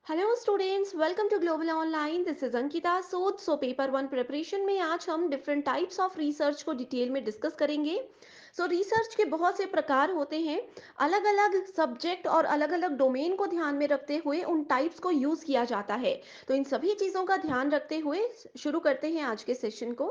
Hello students, welcome to global online. This is Ankita Sood. Paper one preparation में आज हम different types of research को detail में discuss करेंगे। रिसर्च के बहुत से प्रकार होते हैं। अलग अलग सब्जेक्ट और अलग अलग डोमेन को ध्यान में रखते हुए उन टाइप्स को यूज किया जाता है। तो इन सभी चीज़ों का ध्यान रखते हुए शुरू करते हैं आज के सेशन को।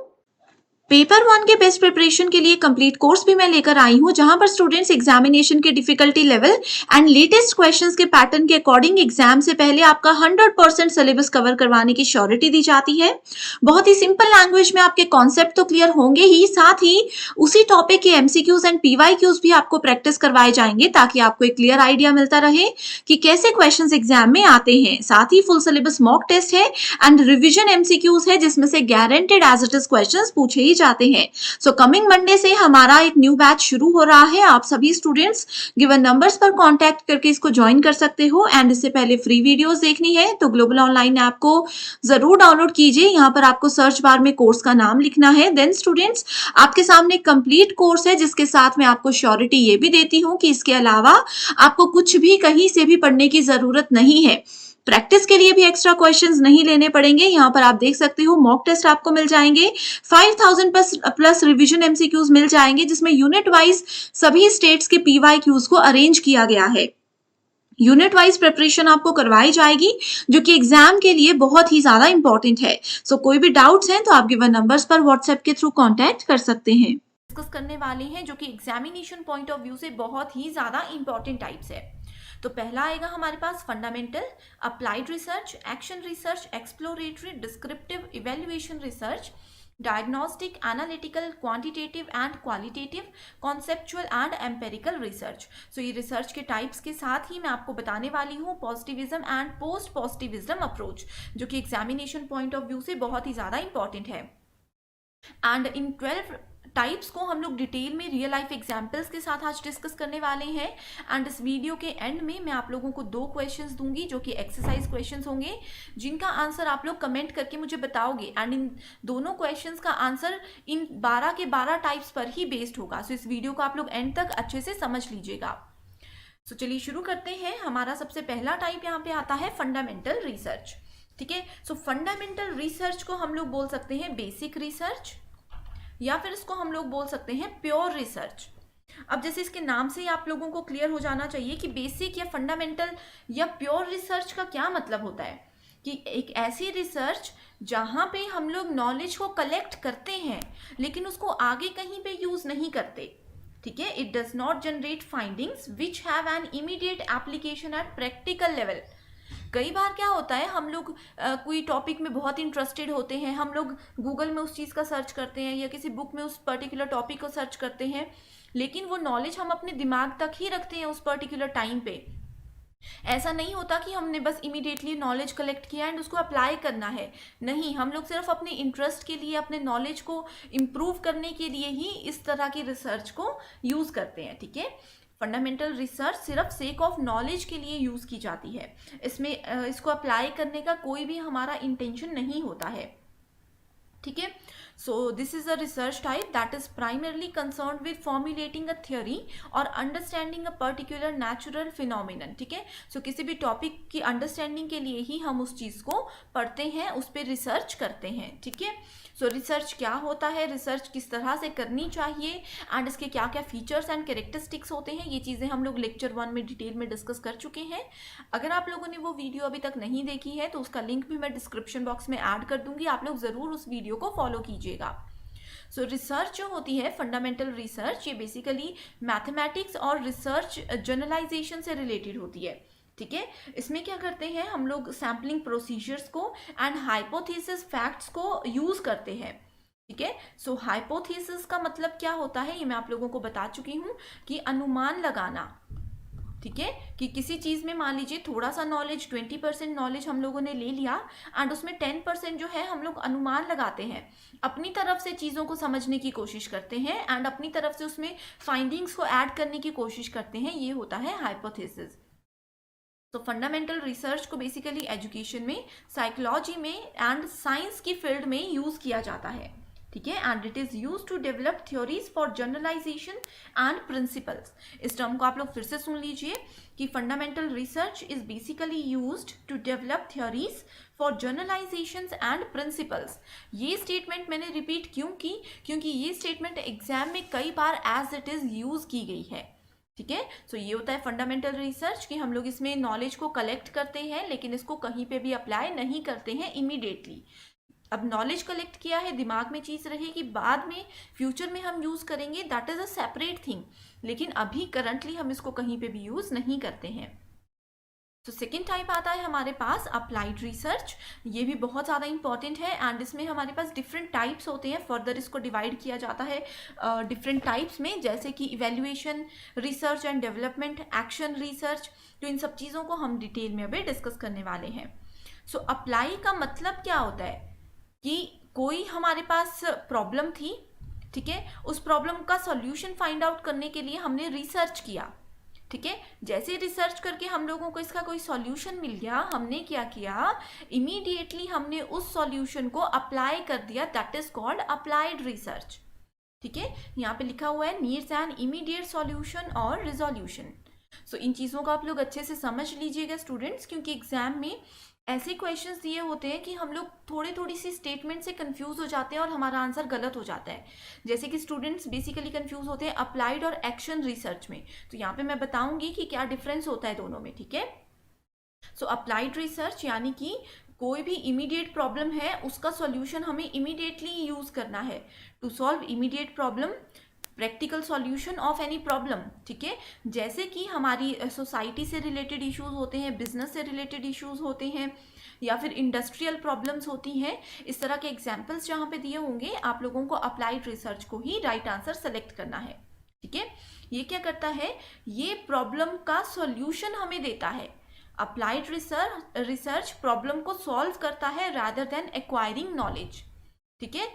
पेपर वन के बेस्ट प्रिपरेशन के लिए कंप्लीट कोर्स भी मैं लेकर आई हूँ, जहां पर स्टूडेंट्स एग्जामिनेशन के difficulty level and latest questions के पैटर्न के अकॉर्डिंग एग्जाम से पहले आपका 100% सिलेबस कवर करवाने की श्योरिटी दी जाती है। बहुत ही सिंपल लैंग्वेज में आपके कॉन्सेप्ट तो क्लियर होंगे ही, साथ ही उसी टॉपिक के एमसीक्यूज एंड पीवाईक्यूज भी आपको प्रैक्टिस करवाए जाएंगे, ताकि आपको एक क्लियर आइडिया मिलता रहे कि कैसे क्वेश्चंस एग्जाम में आते हैं। साथ ही फुल सिलेबस मॉक टेस्ट है एंड रिविजन एमसीक्यूज है, जिसमें से guaranteed as it is questions पूछे ही जाते हैं। कमिंग मंडे से हमारा एक न्यू बैच शुरू हो रहा है। आप सभी स्टूडेंट्स गिवन नंबर्स पर कांटेक्ट करके इसको ज्वाइन कर सकते हो। एंड इससे पहले फ्री वीडियोस देखनी है तो ग्लोबल ऑनलाइन ऐप को जरूर डाउनलोड कीजिए। यहाँ पर आपको सर्च बार में कोर्स का नाम लिखना है। देन स्टूडेंट्स, आपके सामने कंप्लीट कोर्स है, जिसके साथ मैं आपको श्योरिटी ये भी देती हूँ कि इसके अलावा आपको कुछ भी कहीं से भी पढ़ने की जरूरत नहीं है। प्रैक्टिस के लिए भी एक्स्ट्रा क्वेश्चंस नहीं लेने पड़ेंगे। यहाँ पर आप देख सकते हो मॉक टेस्ट आपको मिल जाएंगे, 5000 प्लस रिवीजन एमसीक्यूज मिल जाएंगे, जिसमें यूनिट वाइज सभी स्टेट्स के पीवाईक्यूज को अरेंज किया गया है। यूनिट वाइज प्रिपरेशन आपको करवाई जाएगी, जो कि एग्जाम के लिए बहुत ही ज्यादा इंपॉर्टेंट है। कोई भी डाउट्स हैं तो आप गिवन नंबर्स पर व्हाट्सएप के थ्रू कांटेक्ट कर सकते हैं। डिस्कस करने वाले हैं जो कि एग्जामिनेशन पॉइंट ऑफ व्यू से बहुत ही ज़्यादा इंपॉर्टेंट टाइप्स है। तो पहला आएगा हमारे पास fundamental, applied research, action research, exploratory, descriptive, evaluation research, diagnostic, analytical, quantitative and qualitative, conceptual and empirical research. ये रिसर्च के टाइप्स के साथ ही मैं आपको बताने वाली हूँ positivism and post positivism approach, जो कि एग्जामिनेशन पॉइंट ऑफ व्यू से बहुत ही ज़्यादा इंपॉर्टेंट है। एंड इन 12 टाइप्स को हम लोग डिटेल में रियल लाइफ एग्जाम्पल्स के साथ आज डिस्कस करने वाले हैं। एंड इस वीडियो के एंड में मैं आप लोगों को 2 क्वेश्चंस दूंगी, जो कि एक्सरसाइज क्वेश्चंस होंगे, जिनका आंसर आप लोग कमेंट करके मुझे बताओगे। एंड इन दोनों क्वेश्चंस का आंसर इन 12 के 12 टाइप्स पर ही बेस्ड होगा। इस वीडियो को आप लोग एंड तक अच्छे से समझ लीजिएगा। चलिए शुरू करते हैं। हमारा सबसे पहला टाइप यहाँ पे आता है फंडामेंटल रिसर्च। ठीक है, फंडामेंटल रिसर्च को हम लोग बोल सकते हैं बेसिक रिसर्च, या फिर इसको हम लोग बोल सकते हैं प्योर रिसर्च। अब जैसे इसके नाम से ही आप लोगों को क्लियर हो जाना चाहिए कि बेसिक या फंडामेंटल या प्योर रिसर्च का क्या मतलब होता है। कि एक ऐसी रिसर्च जहां पे हम लोग नॉलेज को कलेक्ट करते हैं, लेकिन उसको आगे कहीं पे यूज नहीं करते। ठीक है, it does not generate findings which have an immediate application at practical level. कई बार क्या होता है, हम लोग कोई टॉपिक में बहुत इंटरेस्टेड होते हैं, हम लोग गूगल में उस चीज़ का सर्च करते हैं या किसी बुक में उस पर्टिकुलर टॉपिक को सर्च करते हैं, लेकिन वो नॉलेज हम अपने दिमाग तक ही रखते हैं उस पर्टिकुलर टाइम पे। ऐसा नहीं होता कि हमने बस इमीडिएटली नॉलेज कलेक्ट किया एंड उसको अप्लाई करना है। नहीं, हम लोग सिर्फ अपने इंटरेस्ट के लिए, अपने नॉलेज को इम्प्रूव करने के लिए ही इस तरह की रिसर्च को यूज़ करते हैं। ठीक है, फंडामेंटल रिसर्च सिर्फ सेक ऑफ नॉलेज के लिए यूज़ की जाती है। इसमें इसको अप्लाई करने का कोई भी हमारा इंटेंशन नहीं होता है। ठीक है, this is a research type that is primarily concerned with formulating a theory or understanding a particular natural phenomenon। ठीक है, किसी भी टॉपिक की अंडरस्टैंडिंग के लिए ही हम उस चीज़ को पढ़ते हैं, उस पर रिसर्च करते हैं। ठीक है, रिसर्च क्या होता है, रिसर्च किस तरह से करनी चाहिए, एंड इसके क्या क्या फीचर्स एंड कैरेक्टरिस्टिक्स होते हैं, ये चीज़ें हम लोग लेक्चर 1 में डिटेल में डिस्कस कर चुके हैं। अगर आप लोगों ने वो वीडियो अभी तक नहीं देखी है तो उसका लिंक भी मैं डिस्क्रिप्शन बॉक्स में ऐड कर दूंगी, आप लोग ज़रूर उस वीडियो को फॉलो कीजिएगा। रिसर्च जो होती है फंडामेंटल रिसर्च, ये बेसिकली मैथमेटिक्स और रिसर्च जर्नलाइजेशन से रिलेटेड होती है। ठीक है, इसमें क्या करते हैं हम लोग, सैम्पलिंग प्रोसीजर्स को एंड हाइपोथेसिस फैक्ट्स को यूज करते हैं। ठीक है, हाइपोथेसिस का मतलब क्या होता है, ये मैं आप लोगों को बता चुकी हूँ कि अनुमान लगाना। ठीक है, कि किसी चीज़ में मान लीजिए थोड़ा सा नॉलेज, 20% नॉलेज हम लोगों ने ले लिया एंड उसमें 10% जो है हम लोग अनुमान लगाते हैं, अपनी तरफ से चीज़ों को समझने की कोशिश करते हैं एंड अपनी तरफ से उसमें फाइंडिंग्स को ऐड करने की कोशिश करते हैं, ये होता है हाइपोथेसिस। फंडामेंटल रिसर्च को बेसिकली एजुकेशन में, साइकोलॉजी में एंड साइंस की फील्ड में यूज़ किया जाता है। ठीक है, and it is use to develop theories for generalisation and principles. इस टर्म को आप लोग फिर से सुन लीजिए कि fundamental research is basically used to develop theories for generalisations and principles. ये स्टेटमेंट मैंने रिपीट क्यों की, क्योंकि ये स्टेटमेंट एग्जाम में कई बार एज इट इज यूज की गई है। ठीक है, सो ये होता है फंडामेंटल रिसर्च कि हम लोग इसमें नॉलेज को कलेक्ट करते हैं लेकिन इसको कहीं पे भी अप्लाई नहीं करते हैं इमीडिएटली। अब नॉलेज कलेक्ट किया है, दिमाग में चीज़ रहेगी, बाद में फ्यूचर में हम यूज़ करेंगे, that is a separate thing, लेकिन अभी करंटली हम इसको कहीं पे भी यूज़ नहीं करते हैं। तो सेकेंड टाइप आता है हमारे पास अप्लाइड रिसर्च। ये भी बहुत ज़्यादा इंपॉर्टेंट है एंड इसमें हमारे पास डिफरेंट टाइप्स होते हैं। फर्दर इसको डिवाइड किया जाता है डिफरेंट टाइप्स में, जैसे कि evaluation research and development, action research. तो इन सब चीज़ों को हम डिटेल में अभी डिस्कस करने वाले हैं। सो अप्लाई का मतलब क्या होता है कि कोई हमारे पास प्रॉब्लम थी, ठीक है, उस प्रॉब्लम का सॉल्यूशन फाइंड आउट करने के लिए हमने रिसर्च किया। ठीक है, जैसे रिसर्च करके हम लोगों को इसका कोई सॉल्यूशन मिल गया, हमने क्या किया, इमीडिएटली हमने उस सॉल्यूशन को अप्लाई कर दिया, that is called applied research. ठीक है, यहाँ पे लिखा हुआ है नीड्स एन इमीडिएट सॉल्यूशन और रिजोल्यूशन। सो इन चीज़ों को आप लोग अच्छे से समझ लीजिएगा स्टूडेंट्स, क्योंकि एग्जाम में ऐसे क्वेश्चंस दिए होते हैं कि हम लोग थोड़ी सी स्टेटमेंट से कंफ्यूज हो जाते हैं और हमारा आंसर गलत हो जाता है। जैसे कि स्टूडेंट्स बेसिकली कंफ्यूज होते हैं अप्लाइड और एक्शन रिसर्च में, तो यहाँ पे मैं बताऊंगी कि क्या डिफरेंस होता है दोनों में। ठीक है, सो अप्लाइड रिसर्च यानी कि कोई भी इमीडिएट प्रॉब्लम है उसका सॉल्यूशन हमें इमीडिएटली यूज करना है to solve immediate problem, practical solution of any problem. ठीक है, जैसे कि हमारी सोसाइटी से रिलेटेड इश्यूज होते हैं, बिजनेस से रिलेटेड इश्यूज होते हैं, या फिर इंडस्ट्रियल प्रॉब्लम्स होती हैं, इस तरह के एग्जाम्पल्स जहाँ पे दिए होंगे आप लोगों को अप्लाइड रिसर्च को ही राइट आंसर सेलेक्ट करना है। ठीक है, ये क्या करता है, ये प्रॉब्लम का सॉल्यूशन हमें देता है। अप्लाइड रिसर्च प्रॉब्लम को सॉल्व करता है रादर देन एक्वायरिंग नॉलेज। ठीक है,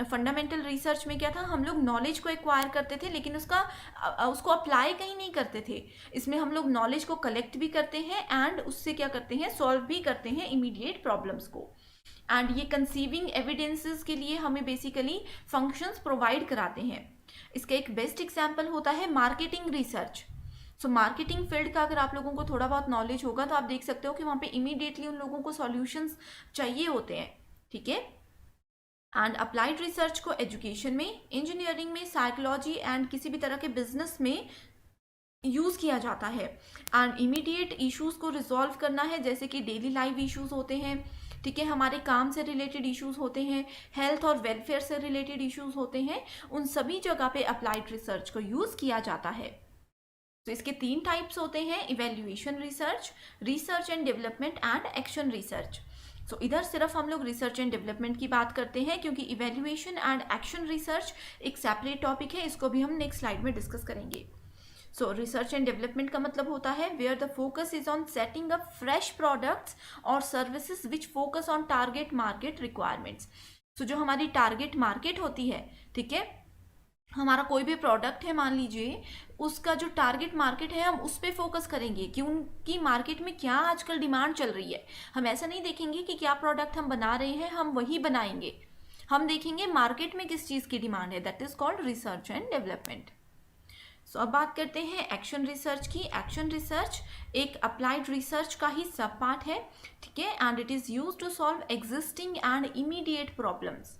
फंडामेंटल रिसर्च में क्या था, हम लोग नॉलेज को एक्वायर करते थे लेकिन उसको अप्लाई कहीं नहीं करते थे। इसमें हम लोग नॉलेज को कलेक्ट भी करते हैं एंड उससे क्या करते हैं, सॉल्व भी करते हैं इमीडिएट प्रॉब्लम्स को। एंड ये कंसीविंग एविडेंसेस के लिए हमें बेसिकली फंक्शंस प्रोवाइड कराते हैं। इसका एक बेस्ट एग्जाम्पल होता है marketing research. So marketing field का अगर आप लोगों को थोड़ा बहुत नॉलेज होगा तो आप देख सकते हो कि वहाँ पे इमीडिएटली उन लोगों को सॉल्यूशंस चाहिए होते हैं। ठीक है, एंड अप्लाइड रिसर्च को एजुकेशन में, इंजीनियरिंग में, साइकोलॉजी एंड किसी भी तरह के बिजनेस में यूज़ किया जाता है। एंड इमीडिएट इश्यूज को रिजॉल्व करना है, जैसे कि डेली लाइफ इश्यूज होते हैं, ठीक है, हमारे काम से रिलेटेड इश्यूज होते हैं, हेल्थ और वेलफेयर से रिलेटेड इश्यूज होते हैं, उन सभी जगह पे अप्लाइड रिसर्च को यूज़ किया जाता है। तो इसके 3 टाइप्स होते हैं, evaluation research, research and development and action research. So इधर सिर्फ हम लोग रिसर्च एंड डेवलपमेंट की बात करते हैं क्योंकि इवेल्युएशन एंड एक्शन रिसर्च एक सेपरेट टॉपिक है, इसको भी हम नेक्स्ट स्लाइड में डिस्कस करेंगे। सो रिसर्च एंड डेवलपमेंट का मतलब होता है where the focus is on setting up fresh products और services which focus on target market requirements. So जो हमारी टारगेट मार्केट होती है, ठीक है, हमारा कोई भी प्रोडक्ट है मान लीजिए, उसका जो टारगेट मार्केट है हम उस पर फोकस करेंगे क्योंकि मार्केट में क्या आजकल डिमांड चल रही है। हम ऐसा नहीं देखेंगे कि क्या प्रोडक्ट हम बना रहे हैं हम वही बनाएंगे, हम देखेंगे मार्केट में किस चीज़ की डिमांड है, that is called research and development. So अब बात करते हैं एक्शन रिसर्च की। एक्शन रिसर्च एक अप्लाइड रिसर्च का ही सब पार्ट है, ठीक है, and it is use to solve existing and immediate problems.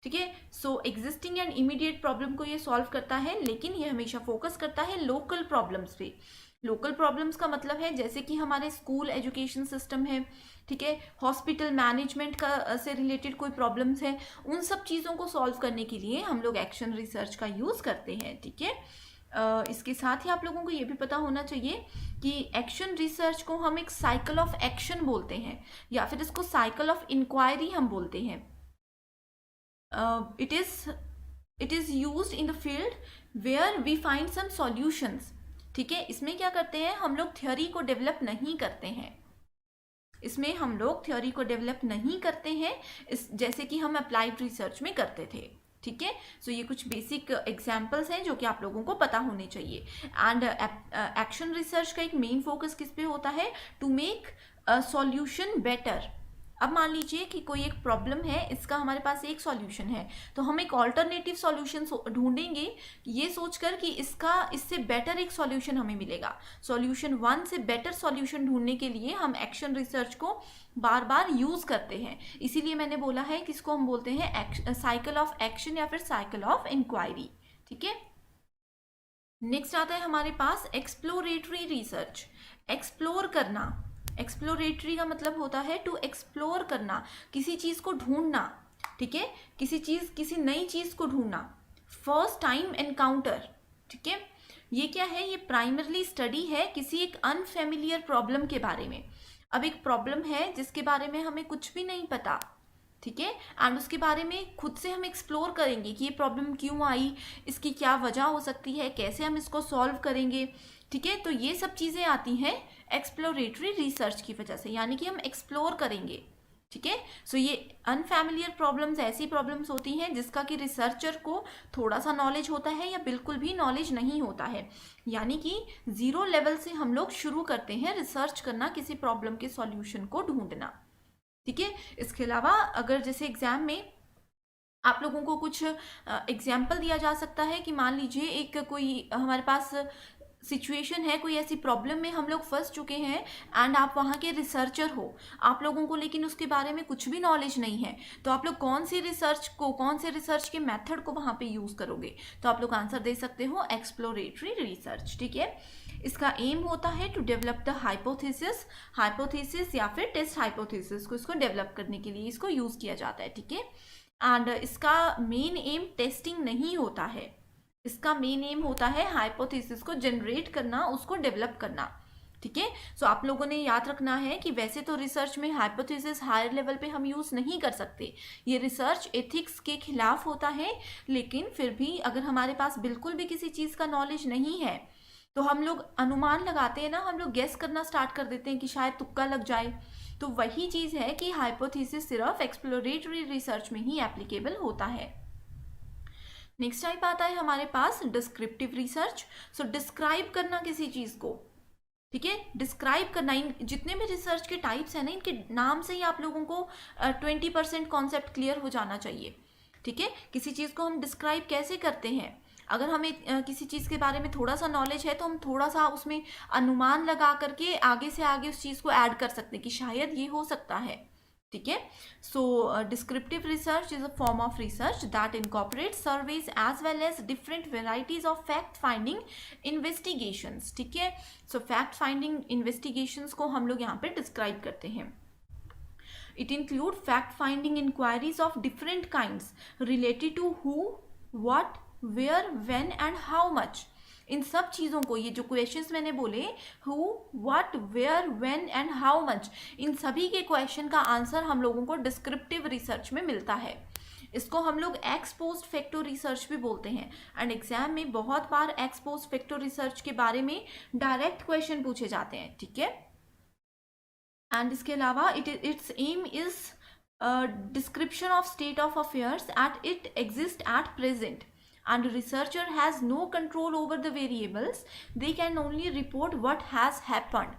ठीक है, so existing and immediate problem को ये सॉल्व करता है, लेकिन ये हमेशा फोकस करता है लोकल प्रॉब्लम्स पे। लोकल प्रॉब्लम्स का मतलब है जैसे कि हमारे स्कूल एजुकेशन सिस्टम है, ठीक है, हॉस्पिटल मैनेजमेंट का से रिलेटेड कोई प्रॉब्लम्स है, उन सब चीज़ों को सॉल्व करने के लिए हम लोग एक्शन रिसर्च का यूज़ करते हैं। ठीक है, इसके साथ ही आप लोगों को ये भी पता होना चाहिए कि एक्शन रिसर्च को हम एक साइकिल ऑफ एक्शन बोलते हैं या फिर इसको साइकिल ऑफ इंक्वायरी हम बोलते हैं। it is used in the field where we find some solutions। ठीक है, इसमें क्या करते हैं, हम लोग थ्योरी को डेवलप नहीं करते हैं, इसमें हम लोग थ्योरी को डेवलप नहीं करते हैं जैसे कि हम अप्लाइड रिसर्च में करते थे। ठीक है, सो ये कुछ बेसिक एग्जाम्पल्स हैं जो कि आप लोगों को पता होने चाहिए। एंड एक्शन रिसर्च का एक मेन फोकस किस पे होता है, टू मेक सॉल्यूशन बेटर। अब मान लीजिए कि कोई एक प्रॉब्लम है, इसका हमारे पास एक सॉल्यूशन है, तो हम एक ऑल्टरनेटिव सॉल्यूशन ढूंढेंगे ये सोचकर कि इससे बेटर एक सॉल्यूशन हमें मिलेगा। सॉल्यूशन 1 से बेटर सॉल्यूशन ढूंढने के लिए हम एक्शन रिसर्च को बार बार यूज करते हैं। इसीलिए मैंने बोला है कि इसको हम बोलते हैं साइकिल ऑफ एक्शन या फिर साइकिल ऑफ इंक्वायरी। ठीक है, नेक्स्ट आता है हमारे पास एक्सप्लोरेटरी रिसर्च। एक्सप्लोर करना, एक्सप्लोरेटरी का मतलब होता है टू एक्सप्लोर करना, किसी चीज को ढूंढना। ठीक है, किसी नई चीज को ढूंढना। First time encounter. ठीक है, ये क्या है, ये प्राइमरली स्टडी है किसी एक अनफेमिलियर प्रॉब्लम के बारे में। अब एक प्रॉब्लम है जिसके बारे में हमें कुछ भी नहीं पता, ठीक है, एंड उसके बारे में खुद से हम एक्सप्लोर करेंगे कि ये प्रॉब्लम क्यों आई, इसकी क्या वजह हो सकती है, कैसे हम इसको सॉल्व करेंगे। ठीक है, तो ये सब चीज़ें आती हैं एक्सप्लोरेटरी रिसर्च की वजह से, यानी कि हम एक्सप्लोर करेंगे। ठीक है, सो ये अनफैमिलियर प्रॉब्लम्स ऐसी प्रॉब्लम्स होती हैं जिसका कि रिसर्चर को थोड़ा सा नॉलेज होता है या बिल्कुल भी नॉलेज नहीं होता है, यानी कि 0 लेवल से हम लोग शुरू करते हैं रिसर्च करना, किसी प्रॉब्लम के सॉल्यूशन को ढूंढना। ठीक है, इसके अलावा अगर जैसे एग्जाम में आप लोगों को कुछ एग्जाम्पल दिया जा सकता है कि मान लीजिए एक कोई हमारे पास सिचुएशन है, कोई ऐसी प्रॉब्लम में हम लोग फंस चुके हैं एंड आप वहाँ के रिसर्चर हो, आप लोगों को लेकिन उसके बारे में कुछ भी नॉलेज नहीं है, तो आप लोग कौन से रिसर्च के मेथड को वहाँ पे यूज़ करोगे? तो आप लोग आंसर दे सकते हो एक्सप्लोरेटरी रिसर्च। ठीक है, इसका एम होता है टू डेवलप द हाइपोथेसिस या फिर टेस्ट हाइपोथेसिस को इसको डेवलप करने के लिए इसको यूज़ किया जाता है। ठीक है, एंड इसका मेन एम टेस्टिंग नहीं होता है, इसका मेन एम होता है हाइपोथेसिस को जनरेट करना, उसको डेवलप करना। ठीक है, सो आप लोगों ने याद रखना है कि वैसे तो रिसर्च में हाइपोथेसिस हायर लेवल पे हम यूज़ नहीं कर सकते, ये रिसर्च एथिक्स के खिलाफ होता है, लेकिन फिर भी अगर हमारे पास बिल्कुल भी किसी चीज़ का नॉलेज नहीं है तो हम लोग अनुमान लगाते हैं ना, हम लोग गेस करना स्टार्ट कर देते हैं कि शायद तुक्का लग जाए। तो वही चीज़ है कि हाइपोथेसिस सिर्फ एक्सप्लोरेटरी रिसर्च में ही एप्लीकेबल होता है। नेक्स्ट टाइप आता है हमारे पास डिस्क्रिप्टिव रिसर्च। सो डिस्क्राइब करना किसी चीज़ को। ठीक है, डिस्क्राइब करना, इन जितने भी रिसर्च के टाइप्स हैं ना, इनके नाम से ही आप लोगों को 20% कॉन्सेप्ट क्लियर हो जाना चाहिए। ठीक है, किसी चीज़ को हम डिस्क्राइब कैसे करते हैं, अगर हमें किसी चीज़ के बारे में थोड़ा सा नॉलेज है तो हम थोड़ा सा उसमें अनुमान लगा करके आगे से आगे उस चीज़ को ऐड कर सकते हैं कि शायद ये हो सकता है। ठीक है, so descriptive research is a form of research that incorporates surveys as well as different varieties of fact finding investigations. ठीक है, सो फैक्ट फाइंडिंग इन्वेस्टिगेशंस को हम लोग यहाँ पे डिस्क्राइब करते हैं। It include fact-finding inquiries of different kinds related to who, what, where, when and how much. इन सब चीज़ों को, ये जो क्वेश्चंस मैंने बोले, who, what, where, when and how much, इन सभी के क्वेश्चन का आंसर हम लोगों को डिस्क्रिप्टिव रिसर्च में मिलता है। इसको हम लोग एक्स पोस्ट फैक्टो रिसर्च भी बोलते हैं, एंड एग्जाम में बहुत बार एक्स पोस्ट फैक्टो रिसर्च के बारे में डायरेक्ट क्वेश्चन पूछे जाते हैं। ठीक है, एंड इसके अलावा its aim is description of state of affairs at it exist at present and researcher has no control over the variables, they can only report what has happened.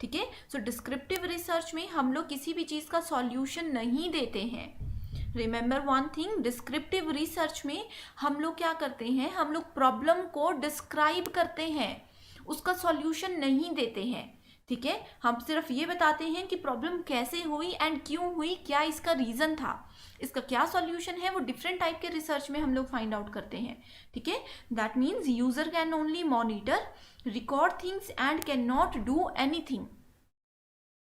ठीक है, so descriptive research में हम लोग किसी भी चीज़ का solution नहीं देते हैं। Remember one thing, descriptive research में हम लोग क्या करते हैं, हम लोग प्रॉब्लम को डिस्क्राइब करते हैं, उसका सॉल्यूशन नहीं देते हैं। ठीक है, हम सिर्फ ये बताते हैं कि प्रॉब्लम कैसे हुई एंड क्यों हुई, क्या इसका रीज़न था, इसका क्या सॉल्यूशन है, वो डिफरेंट टाइप के रिसर्च में हम लोग फाइंड आउट करते हैं। ठीक है, that means user can only monitor, record things and can not do anything.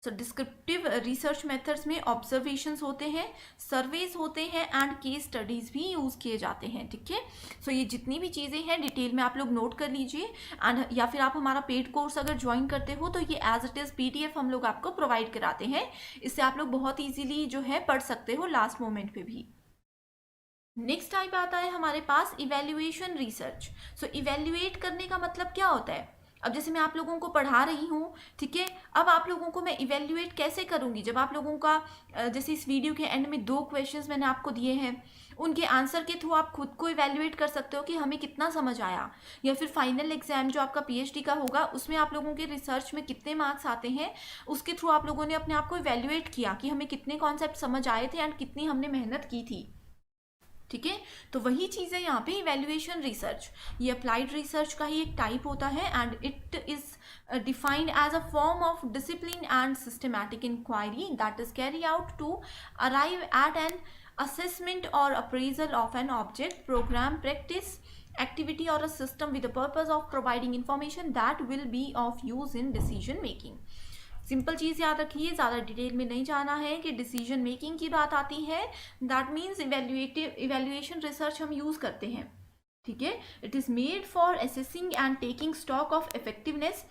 So descriptive research methods में ऑब्जर्वेशंस होते हैं, सर्वेज होते हैं एंड केस स्टडीज़ भी यूज़ किए जाते हैं। ठीक है, सो ये जितनी भी चीज़ें हैं डिटेल में आप लोग नोट कर लीजिए, एंड या फिर आप हमारा पेड कोर्स अगर ज्वाइन करते हो तो ये एज इट इज़ PDF हम लोग आपको प्रोवाइड कराते हैं, इससे आप लोग बहुत ईजीली जो है पढ़ सकते हो लास्ट मोमेंट पे भी। नेक्स्ट टाइप आता है हमारे पास इवेल्युएशन रिसर्च। सो इवेल्युएट करने का मतलब क्या होता है, अब जैसे मैं आप लोगों को पढ़ा रही हूँ, ठीक है, अब आप लोगों को मैं इवेल्युएट कैसे करूँगी? जब आप लोगों का जैसे इस वीडियो के एंड में 2 क्वेश्चंस मैंने आपको दिए हैं, उनके आंसर के थ्रू आप खुद को इवेल्युएट कर सकते हो कि हमें कितना समझ आया, या फिर फाइनल एग्जाम जो आपका पीएचडी का होगा उसमें आप लोगों के रिसर्च में कितने मार्क्स आते हैं, उसके थ्रू आप लोगों ने अपने आप को इवेल्युएट किया कि हमें कितने कॉन्सेप्ट समझ आए थे एंड कितनी हमने मेहनत की थी। ठीक है, तो वही चीज़ है यहाँ पे इवेल्युएशन रिसर्च। ये अप्लाइड रिसर्च का ही एक टाइप होता है and it is defined as a form of discipline and systematic inquiry that is carry out to arrive at an assessment or appraisal of an object, program, practice, activity or a system with the purpose of providing information that will be of use in decision making। Simple चीज़ याद रखिए, ज़्यादा detail में नहीं जाना है कि decision making की बात आती है, दैट मीन्स इवेल्युएशन रिसर्च हम यूज़ करते हैं। ठीक है, it is made for assessing and taking stock of effectiveness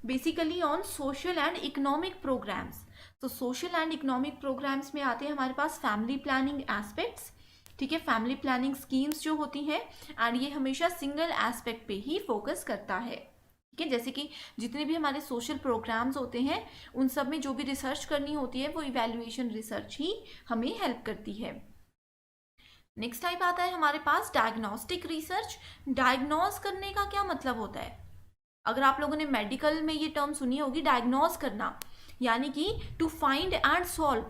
basically on social and economic programmes. तो सोशल एंड इकोनॉमिक प्रोग्राम्स में आते हैं हमारे पास फैमिली प्लानिंग एस्पेक्ट्स। ठीक है, फैमिली प्लानिंग स्कीम्स जो होती हैं एंड ये हमेशा सिंगल एस्पेक्ट पे ही फोकस करता है। ठीक है, जैसे कि जितने भी हमारे सोशल प्रोग्राम्स होते हैं उन सब में जो भी रिसर्च करनी होती है वो इवैल्यूएशन रिसर्च ही हमें हेल्प करती है। नेक्स्ट टाइप आता है हमारे पास डायग्नोस्टिक रिसर्च। डायग्नोज करने का क्या मतलब होता है? अगर आप लोगों ने मेडिकल में ये टर्म सुनी होगी, डायग्नोज करना यानी कि to find and solve.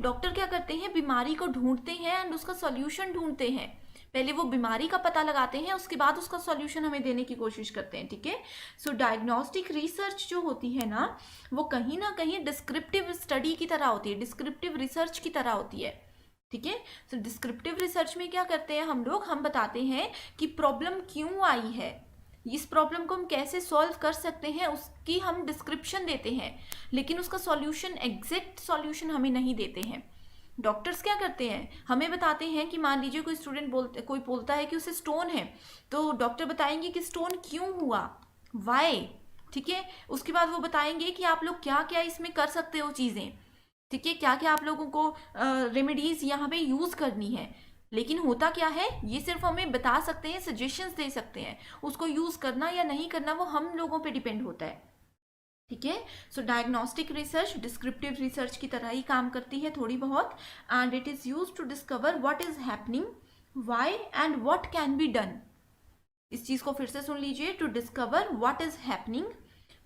Doctor क्या करते हैं, बीमारी को ढूंढते हैं एंड उसका सॉल्यूशन ढूंढते हैं। पहले वो बीमारी का पता लगाते हैं, उसके बाद उसका सॉल्यूशन हमें देने की कोशिश करते हैं। ठीक है, सो डायग्नोस्टिक रिसर्च जो होती है ना, वो कहीं ना कहीं डिस्क्रिप्टिव स्टडी की तरह होती है, डिस्क्रिप्टिव रिसर्च की तरह होती है। ठीक है, सो डिस्क्रिप्टिव रिसर्च में क्या करते हैं हम बताते हैं कि प्रॉब्लम क्यों आई है, इस प्रॉब्लम को हम कैसे सॉल्व कर सकते हैं, उसकी हम डिस्क्रिप्शन देते हैं, लेकिन उसका सॉल्यूशन, एग्जैक्ट सॉल्यूशन हमें नहीं देते हैं। डॉक्टर्स क्या करते हैं, हमें बताते हैं कि मान लीजिए कोई बोलता है कि उसे स्टोन है, तो डॉक्टर बताएंगे कि स्टोन क्यों हुआ, वाई। ठीक है, उसके बाद वो बताएंगे कि आप लोग क्या क्या इसमें कर सकते हो चीज़ें। ठीक है, क्या क्या आप लोगों को रेमेडीज यहाँ पे यूज़ करनी है, लेकिन होता क्या है, ये सिर्फ हमें बता सकते हैं, सजेशंस दे सकते हैं, उसको यूज़ करना या नहीं करना वो हम लोगों पे डिपेंड होता है। ठीक है, so diagnostic research descriptive research की तरह ही काम करती है थोड़ी बहुत, and it is used to discover what is happening, why and what can be done. इस चीज़ को फिर से सुन लीजिए, to discover what is happening,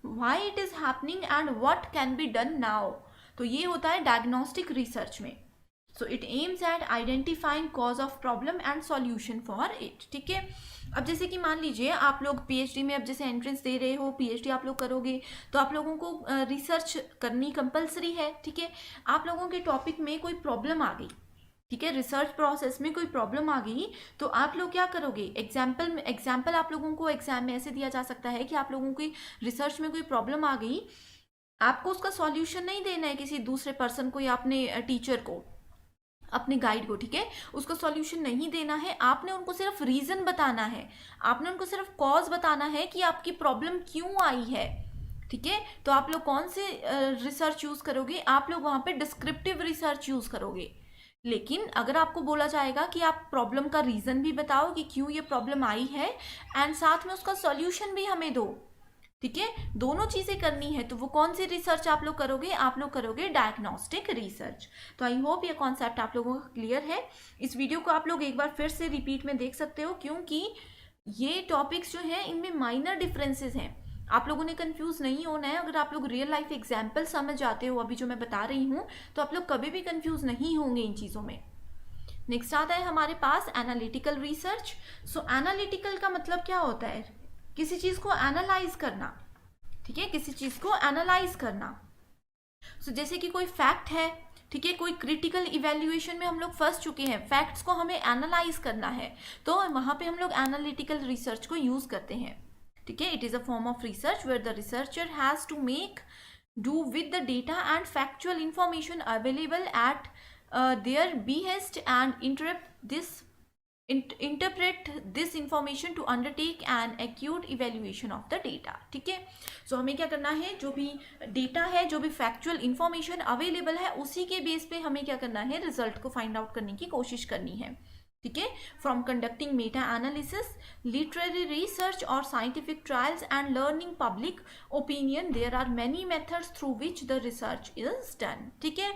why it is happening and what can be done now. तो ये होता है डायग्नोस्टिक रिसर्च में। So it aims at identifying cause of problem and solution for it. ठीक है, अब जैसे कि मान लीजिए आप लोग पीएचडी में अब जैसे एंट्रेंस दे रहे हो, पीएचडी आप लोग करोगे तो आप लोगों को रिसर्च करनी कंपलसरी है। ठीक है, आप लोगों के टॉपिक में कोई प्रॉब्लम आ गई, ठीक है, रिसर्च प्रोसेस में कोई प्रॉब्लम आ गई, तो आप लोग क्या करोगे, एग्जाम्पल आप लोगों को एग्जाम में ऐसे दिया जा सकता है कि आप लोगों की रिसर्च में कोई प्रॉब्लम आ गई, आपको उसका सॉल्यूशन नहीं देना है किसी दूसरे पर्सन को या अपने टीचर को, अपने गाइड को। ठीक है, उसका सॉल्यूशन नहीं देना है, आपने उनको सिर्फ रीजन बताना है, आपने उनको सिर्फ कॉज बताना है कि आपकी प्रॉब्लम क्यों आई है। ठीक है, तो आप लोग कौन से रिसर्च यूज करोगे, आप लोग वहां पे डिस्क्रिप्टिव रिसर्च यूज करोगे। लेकिन अगर आपको बोला जाएगा कि आप प्रॉब्लम का रीजन भी बताओ कि क्यों ये प्रॉब्लम आई है एंड साथ में उसका सॉल्यूशन भी हमें दो, ठीक है, दोनों चीजें करनी है, तो वो कौन सी रिसर्च आप लोग करोगे, आप लोग करोगे डायग्नोस्टिक रिसर्च। तो आई होप ये कॉन्सेप्ट आप लोगों को क्लियर है। इस वीडियो को आप लोग एक बार फिर से रिपीट में देख सकते हो, क्योंकि ये टॉपिक्स जो हैं इनमें माइनर डिफरेंसेस हैं, आप लोगों ने कंफ्यूज नहीं होना है। अगर आप लोग रियल लाइफ एग्जाम्पल समझ जाते हो अभी जो मैं बता रही हूँ, तो आप लोग कभी भी कंफ्यूज नहीं होंगे इन चीज़ों में। नेक्स्ट आता है हमारे पास एनालिटिकल रिसर्च। सो एनालिटिकल का मतलब क्या होता है, किसी चीज़ को एनालाइज करना। ठीक है, किसी चीज़ को एनालाइज करना। सो जैसे कि कोई फैक्ट है, ठीक है, कोई क्रिटिकल इवेल्युएशन में हम लोग फंस चुके हैं, फैक्ट्स को हमें एनालाइज करना है, तो वहाँ पे हम लोग एनालिटिकल रिसर्च को यूज़ करते हैं। ठीक है, it is a form of research where the researcher has to make do with the data and factual information available at their behest and interpret this information to undertake an accurate evaluation of the data। ठीक है, सो हमें क्या करना है, जो भी data है, जो भी फैक्चुअल इंफॉर्मेशन अवेलेबल है, उसी के बेस पे हमें क्या करना है, रिजल्ट को फाइंड आउट करने की कोशिश करनी है। ठीक है, from conducting meta analysis, literary research और scientific trials and learning public opinion, there are many methods through which the research is done. ठीक है,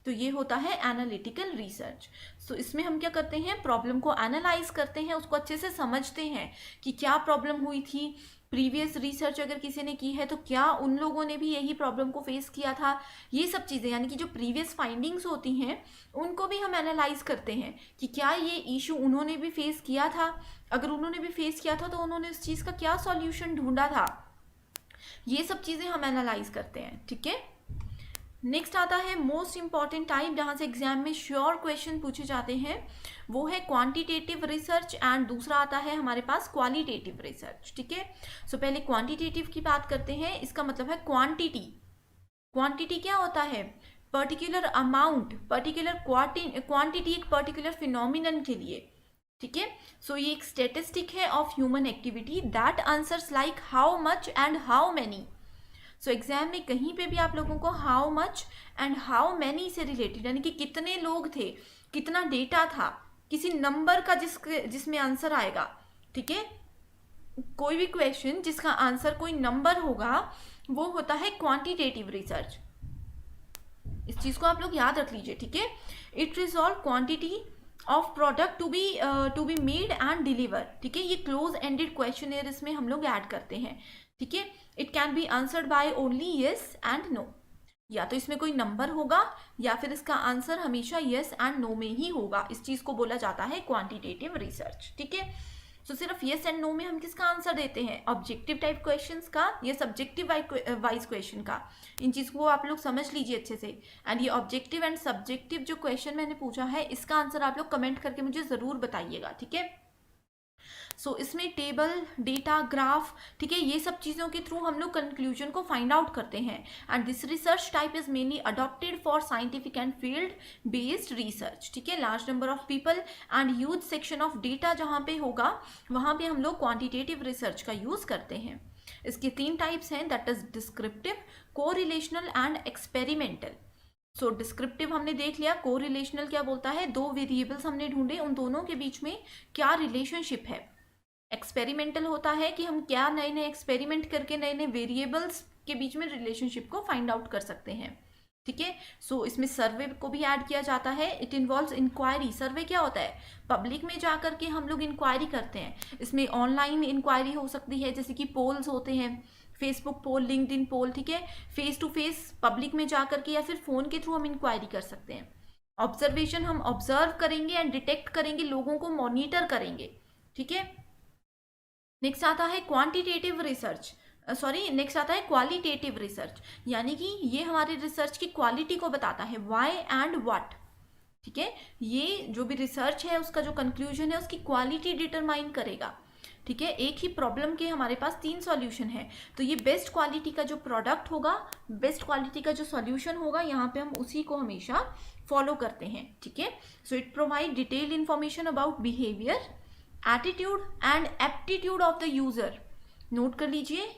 तो ये होता है एनालिटिकल रिसर्च। सो इसमें हम क्या करते हैं, प्रॉब्लम को एनालाइज करते हैं, उसको अच्छे से समझते हैं कि क्या प्रॉब्लम हुई थी, प्रीवियस रिसर्च अगर किसी ने की है तो क्या उन लोगों ने भी यही प्रॉब्लम को फेस किया था, ये सब चीज़ें, यानी कि जो प्रीवियस फाइंडिंग्स होती हैं उनको भी हम एनालाइज करते हैं कि क्या ये इशू उन्होंने भी फेस किया था, अगर उन्होंने भी फेस किया था तो उन्होंने उस चीज़ का क्या सॉल्यूशन ढूंढा था, ये सब चीज़ें हम एनालाइज करते हैं। ठीक है, नेक्स्ट आता है मोस्ट इंपॉर्टेंट टाइप जहाँ से एग्जाम में श्योर क्वेश्चन पूछे जाते हैं, वो है क्वांटिटेटिव रिसर्च, एंड दूसरा आता है हमारे पास क्वालिटेटिव रिसर्च। ठीक है, सो पहले क्वांटिटेटिव की बात करते हैं। इसका मतलब है क्वांटिटी। क्वांटिटी क्या होता है, पर्टिकुलर अमाउंट, पर्टिकुलर क्वांटिटी एक पर्टिकुलर फिनोमिनन के लिए। ठीक है, सो ये एक स्टेटिस्टिक है of human activity that answers like how much and how many. So exam में कहीं पे भी आप लोगों को how much and how many से रिलेटेड, यानी कि कितने लोग थे, कितना डेटा था, किसी नंबर का जिसमें आंसर आएगा। ठीक है, कोई भी क्वेश्चन जिसका आंसर कोई नंबर होगा वो होता है क्वांटिटेटिव रिसर्च। इस चीज को आप लोग याद रख लीजिए। ठीक है, it resolve quantity of product to be made and deliver. ठीक है, ये क्लोज एंडेड क्वेश्चन इसमें हम लोग ऐड करते हैं। ठीक है, it can be answered by only yes and no, या तो इसमें कोई नंबर होगा या फिर इसका आंसर हमेशा येस एंड नो में ही होगा। इस चीज को बोला जाता है क्वांटिटेटिव रिसर्च। ठीक है, सो सिर्फ येस एंड नो में हम किसका आंसर देते हैं, ऑब्जेक्टिव टाइप क्वेश्चंस का या सब्जेक्टिव वाइज क्वेश्चन का। इन चीज को आप लोग समझ लीजिए अच्छे से। एंड ये ऑब्जेक्टिव एंड सब्जेक्टिव जो क्वेश्चन मैंने पूछा है इसका आंसर आप लोग कमेंट करके मुझे जरूर बताइएगा। ठीक है, सो इसमें टेबल, डेटा, ग्राफ, ठीक है, ये सब चीज़ों के थ्रू हम लोग कंक्लूजन को फाइंड आउट करते हैं। And this research type is mainly adopted for scientific and field based research. ठीक है, large number of people and huge section of data जहाँ पे होगा वहाँ पे हम लोग क्वांटिटेटिव रिसर्च का यूज करते हैं। इसके 3 टाइप्स हैं, that is descriptive, correlational and experimental. So descriptive हमने देख लिया, कोरिलेशनल क्या बोलता है, 2 वेरिएबल्स हमने ढूंढे, उन दोनों के बीच में क्या रिलेशनशिप है। एक्सपेरिमेंटल होता है कि हम क्या नए नए एक्सपेरिमेंट करके नए नए वेरिएबल्स के बीच में रिलेशनशिप को फाइंड आउट कर सकते हैं। ठीक है, सो इसमें सर्वे को भी ऐड किया जाता है। It involves inquiry. सर्वे क्या होता है, पब्लिक में जा करके हम लोग इंक्वायरी करते हैं। इसमें ऑनलाइन इंक्वायरी हो सकती है, जैसे कि पोल्स होते हैं, फेसबुक पोल, लिंक्डइन पोल। ठीक है, फेस टू फेस पब्लिक में जा करके या फिर फोन के थ्रू हम इंक्वायरी कर सकते हैं। ऑब्जर्वेशन, हम ऑब्जर्व करेंगे एंड डिटेक्ट करेंगे, लोगों को मॉनिटर करेंगे। ठीक है, नेक्स्ट आता है क्वांटिटेटिव रिसर्च, नेक्स्ट आता है क्वालिटेटिव रिसर्च, यानी कि ये हमारे रिसर्च की क्वालिटी को बताता है, व्हाई एंड व्हाट। ठीक है, ये जो भी रिसर्च है उसका जो कंक्लूजन है उसकी क्वालिटी डिटरमाइन करेगा। ठीक है, एक ही प्रॉब्लम के हमारे पास 3 सॉल्यूशन है, तो ये बेस्ट क्वालिटी का जो प्रोडक्ट होगा, बेस्ट क्वालिटी का जो सॉल्यूशन होगा, यहाँ पे हम उसी को हमेशा फॉलो करते हैं। ठीक है, so it provide detailed information about behaviour, attitude and aptitude of the user. Note कर लीजिए,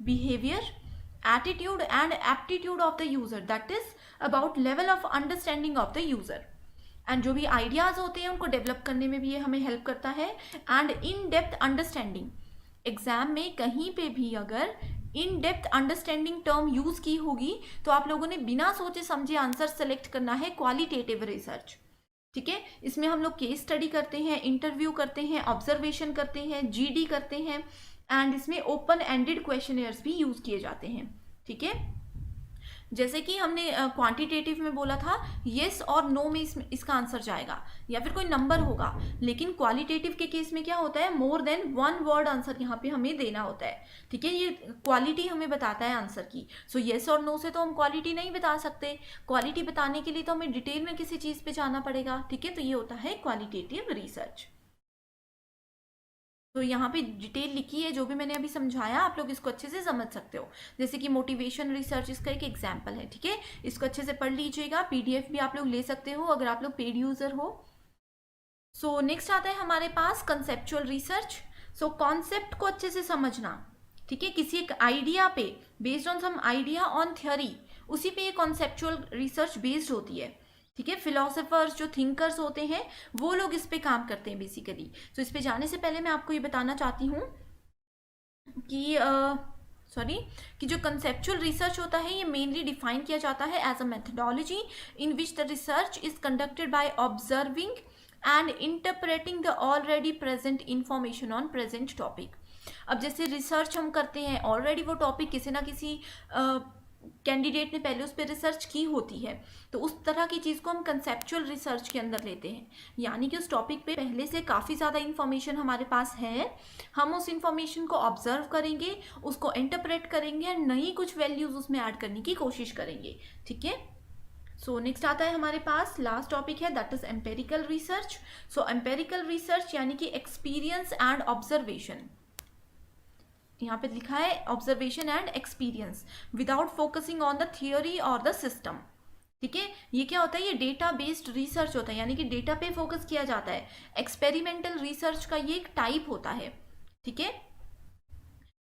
behaviour, attitude and aptitude of the user, that is about level of understanding of the user. And जो भी ideas होते हैं उनको develop करने में भी ये हमें हेल्प करता है। And in depth understanding, exam में कहीं पे भी अगर in depth understanding term use की होगी तो आप लोगों ने बिना सोचे समझे आंसर सेलेक्ट करना है क्वालिटेटिव रिसर्च। ठीक है, इसमें हम लोग केस स्टडी करते हैं, इंटरव्यू करते हैं, ऑब्जर्वेशन करते हैं, जीडी करते हैं, एंड इसमें ओपन एंडेड क्वेश्चनर्स भी यूज किए जाते हैं। ठीक है, जैसे कि हमने क्वांटिटेटिव में बोला था येस और नो में इसका आंसर जाएगा या फिर कोई नंबर होगा, लेकिन क्वालिटेटिव के केस में क्या होता है, मोर देन 1 वर्ड आंसर यहाँ पे हमें देना होता है। ठीक है, ये क्वालिटी हमें बताता है आंसर की। सो येस और नो से तो हम क्वालिटी नहीं बता सकते, क्वालिटी बताने के लिए तो हमें डिटेल में किसी चीज़ पे जाना पड़ेगा। ठीक है, तो ये होता है क्वालिटेटिव रिसर्च। तो यहाँ पे डिटेल लिखी है, जो भी मैंने अभी समझाया आप लोग इसको अच्छे से समझ सकते हो। जैसे कि मोटिवेशन रिसर्च इसका एक एग्जाम्पल है। ठीक है, इसको अच्छे से पढ़ लीजिएगा, पीडीएफ भी आप लोग ले सकते हो अगर आप लोग पेड यूजर हो। सो नेक्स्ट आता है हमारे पास कंसेप्चुअल रिसर्च। सो कॉन्सेप्ट को अच्छे से समझना। ठीक है, किसी एक आइडिया पे based on some idea on theory, उसी पे ये कॉन्सेप्चुअल रिसर्च बेस्ड होती है। ठीक है, फिलोसोफर्स जो थिंकर्स होते हैं वो लोग इस पे काम करते हैं बेसिकली। तो इस पे जाने से पहले मैं आपको ये बताना चाहती हूँ कि कि जो कंसेप्चुअल रिसर्च होता है ये मेनली डिफाइन किया जाता है as a methodology in which the research is conducted by observing and interpreting the already present information on present topic. अब जैसे रिसर्च हम करते हैं, ऑलरेडी वो टॉपिक किसी ना किसी कैंडिडेट ने पहले उस पर रिसर्च की होती है, तो उस तरह की चीज़ को हम कंसेप्चुअल रिसर्च के अंदर लेते हैं। यानी कि उस टॉपिक पे पहले से काफ़ी ज़्यादा इन्फॉर्मेशन हमारे पास है, हम उस इन्फॉर्मेशन को ऑब्जर्व करेंगे, उसको इंटरप्रेट करेंगे और नई कुछ वैल्यूज़ उसमें ऐड करने की कोशिश करेंगे। ठीक है, सो नेक्स्ट आता है हमारे पास लास्ट टॉपिक है, that is empirical research. So empirical research यानी कि एक्सपीरियंस एंड ऑब्जर्वेशन, यहाँ पे लिखा है observation and experience without focusing on the theory और द सिस्टम। ठीक है, ये क्या होता है, ये डेटा बेस्ड रिसर्च होता है, यानी कि डेटा पे फोकस किया जाता है। एक्सपेरिमेंटल रिसर्च का ये एक टाइप होता है। ठीक है,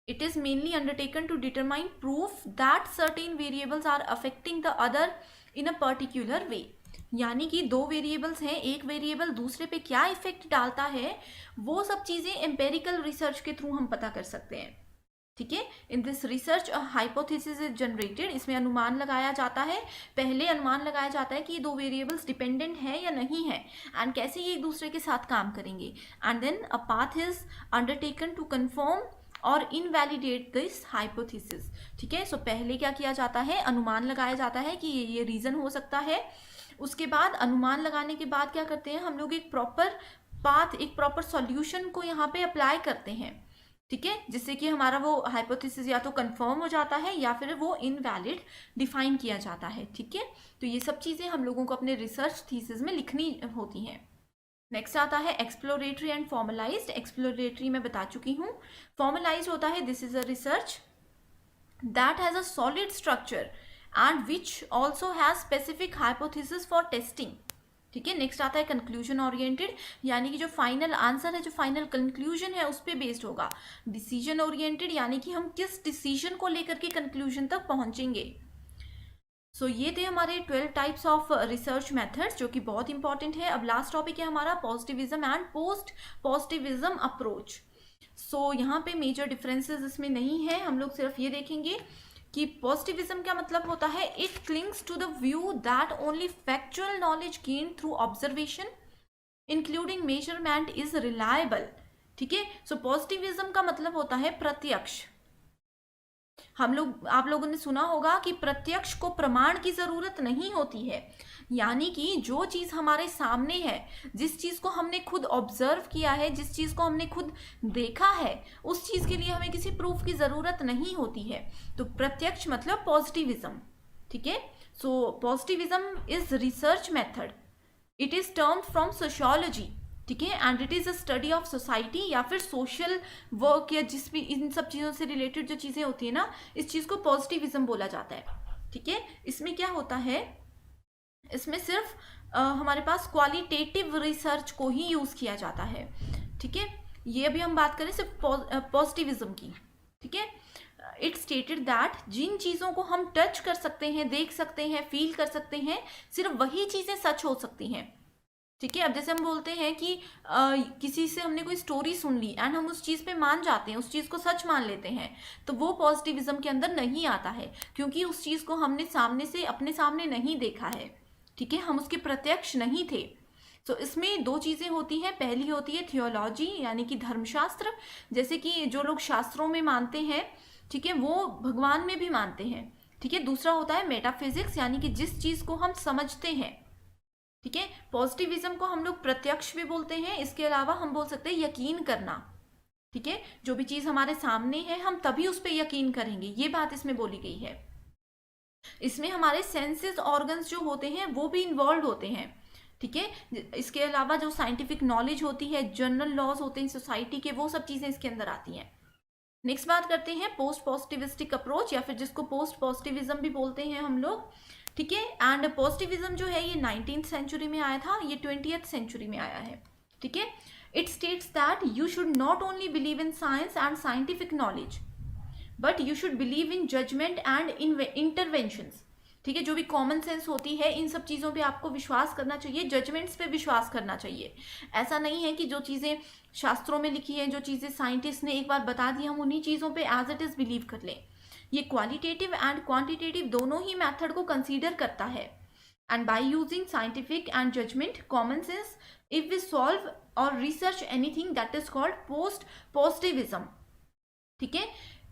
it is mainly undertaken to determine proof that certain variables are affecting the other in a particular way. यानी कि दो वेरिएबल्स हैं, एक वेरिएबल दूसरे पे क्या इफेक्ट डालता है, वो सब चीजें एम्पेरिकल रिसर्च के थ्रू हम पता कर सकते हैं। ठीक है, in this research hypothesis is generated, इसमें अनुमान लगाया जाता है। पहले अनुमान लगाया जाता है कि ये दो वेरिएबल्स डिपेंडेंट है या नहीं है एंड कैसे ये एक दूसरे के साथ काम करेंगे, and then a path is undertaken to confirm और इनवैलिडेट दिस हाइपोथेसिस। ठीक है, सो पहले क्या किया जाता है, अनुमान लगाया जाता है कि ये रीजन हो सकता है। उसके बाद अनुमान लगाने के बाद क्या करते हैं हम लोग, एक प्रॉपर पाथ, एक प्रॉपर सॉल्यूशन को यहाँ पे अप्लाई करते हैं। ठीक है, जिससे कि हमारा वो हाइपोथेसिस या तो कंफर्म हो जाता है या फिर वो इनवैलिड डिफाइन किया जाता है। ठीक है, तो ये सब चीज़ें हम लोगों को अपने रिसर्च थीसिस में लिखनी होती हैं। नेक्स्ट आता है एक्सप्लोरेटरी एंड फॉर्मलाइज्ड। एक्सप्लोरेटरी मैं बता चुकी हूँ। फॉर्मलाइज्ड होता है, this is a research that has a solid structure and which also has specific hypothesis for testing. ठीक है, नेक्स्ट आता है कंक्लूजन ओरिएंटेड, यानी कि जो फाइनल आंसर है, जो फाइनल कंक्लूजन है उस पर बेस्ड होगा। डिसीजन ओरिएंटेड, यानी कि हम किस डिसीजन को लेकर के कंक्लूजन तक पहुंचेंगे। सो ये थे हमारे 12 टाइप्स ऑफ रिसर्च मेथड्स जो कि बहुत इंपॉर्टेंट है। अब लास्ट टॉपिक है हमारा positivism and post positivism approach. So यहाँ पे मेजर डिफरेंसेस इसमें नहीं है, हम लोग सिर्फ ये देखेंगे कि पॉजिटिविज्म क्या मतलब होता है, it clings to the view that only factual knowledge gain through observation including measurement is reliable. ठीक है, सो पॉजिटिविज्म का मतलब होता है प्रत्यक्ष। आप लोगों ने सुना होगा कि प्रत्यक्ष को प्रमाण की जरूरत नहीं होती है, यानी कि जो चीज हमारे सामने है, जिस चीज को हमने खुद ऑब्जर्व किया है, जिस चीज को हमने खुद देखा है, उस चीज के लिए हमें किसी प्रूफ की जरूरत नहीं होती है। तो प्रत्यक्ष मतलब पॉजिटिविज्म। ठीक है, so positivism is research method, it is termed from sociology. ठीक है, and it is a study of society या फिर सोशल वर्क या जिस भी इन सब चीज़ों से रिलेटेड जो चीज़ें होती है ना, इस चीज़ को पॉजिटिविज्म बोला जाता है। ठीक है, इसमें क्या होता है, इसमें सिर्फ हमारे पास क्वालिटेटिव रिसर्च को ही यूज़ किया जाता है। ठीक है, ये अभी हम बात करें सिर्फ पॉजिटिविज्म की। ठीक है, इट स्टेटेड दैट जिन चीज़ों को हम टच कर सकते हैं, देख सकते हैं, फील कर सकते हैं, सिर्फ वही चीज़ें सच हो सकती हैं। ठीक है, अब जैसे हम बोलते हैं कि किसी से हमने कोई स्टोरी सुन ली एंड हम उस चीज़ पे मान जाते हैं, उस चीज़ को सच मान लेते हैं, तो वो पॉजिटिविज्म के अंदर नहीं आता है, क्योंकि उस चीज़ को हमने सामने से अपने सामने नहीं देखा है। ठीक है, हम उसके प्रत्यक्ष नहीं थे। तो इसमें दो चीज़ें होती हैं, पहली होती है थियोलॉजी यानी कि धर्मशास्त्र, जैसे कि जो लोग शास्त्रों में मानते हैं, ठीक है, वो भगवान में भी मानते हैं। ठीक है, दूसरा होता है मेटाफिजिक्स, यानी कि जिस चीज़ को हम समझते हैं। ठीक है, पॉजिटिविज्म को हम लोग प्रत्यक्ष भी बोलते हैं, इसके अलावा हम बोल सकते हैं यकीन करना। ठीक है, जो भी चीज हमारे सामने है हम तभी उस पर यकीन करेंगे, ये बात इसमें बोली गई है। इसमें हमारे सेंसेस ऑर्गन्स जो होते हैं वो भी इन्वॉल्व होते हैं। ठीक है, इसके अलावा जो साइंटिफिक नॉलेज होती है, जनरल लॉज होते हैं सोसाइटी के, वो सब चीजें इसके अंदर आती हैं। नेक्स्ट बात करते हैं पोस्ट पॉजिटिविस्टिक अप्रोच, या फिर जिसको पोस्ट पॉजिटिविज्म भी बोलते हैं हम लोग। ठीक है, एंड पॉजिटिविज्म जो है ये 19th सेंचुरी में आया था, ये 20th सेंचुरी में आया है। ठीक है, it states that you should not only believe in science and scientific knowledge, but you should believe in judgement and interventions. ठीक ठीक है, जो भी कॉमन सेंस होती है, इन सब चीज़ों पे आपको विश्वास करना चाहिए, जजमेंट्स पे विश्वास करना चाहिए। ऐसा नहीं है कि जो चीज़ें शास्त्रों में लिखी हैं, जो चीज़ें साइंटिस्ट ने एक बार बता दी, हम उन्हीं चीज़ों पे एज इट इज़ बिलीव कर लें। ये क्वालिटेटिव एंड क्वांटिटेटिव दोनों ही मेथड को कंसीडर करता है। And by using scientific and judgement common sense, if we solve और research anything, that is called post positivism. ठीक है,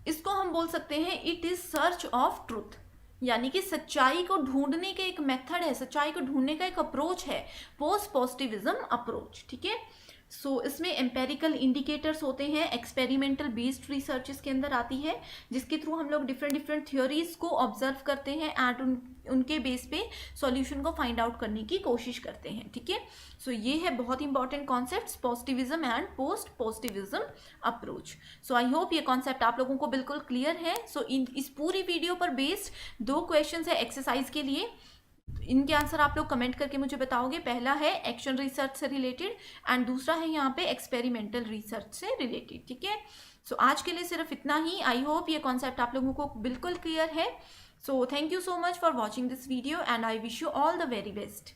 इसको हम बोल सकते हैं it is search of truth, यानी कि सच्चाई को ढूंढने का एक मेथड है, सच्चाई को ढूंढने का एक अप्रोच है, पोस्ट पॉजिटिविज्म अप्रोच। ठीक है, सो इसमें एम्पेरिकल इंडिकेटर्स होते हैं, एक्सपेरिमेंटल बेस्ड रिसर्च इसके अंदर आती है, जिसके थ्रू हम लोग डिफरेंट थ्योरीज को ऑब्जर्व करते हैं एंड उनके बेस पे सॉल्यूशन को फाइंड आउट करने की कोशिश करते हैं। ठीक है, सो ये है बहुत important concepts, positivism and post positivism approach. So I hope ये कॉन्सेप्ट आप लोगों को बिल्कुल क्लियर है। सो इस पूरी वीडियो पर बेस्ड 2 क्वेश्चन है एक्सरसाइज के लिए, इनके आंसर आप लोग कमेंट करके मुझे बताओगे। पहला है एक्शन रिसर्च से रिलेटेड एंड दूसरा है यहाँ पे एक्सपेरिमेंटल रिसर्च से रिलेटेड। ठीक है, सो आज के लिए सिर्फ इतना ही। आई होप ये कॉन्सेप्ट आप लोगों को बिल्कुल क्लियर है। So thank you so much for watching this video and I wish you all the very best.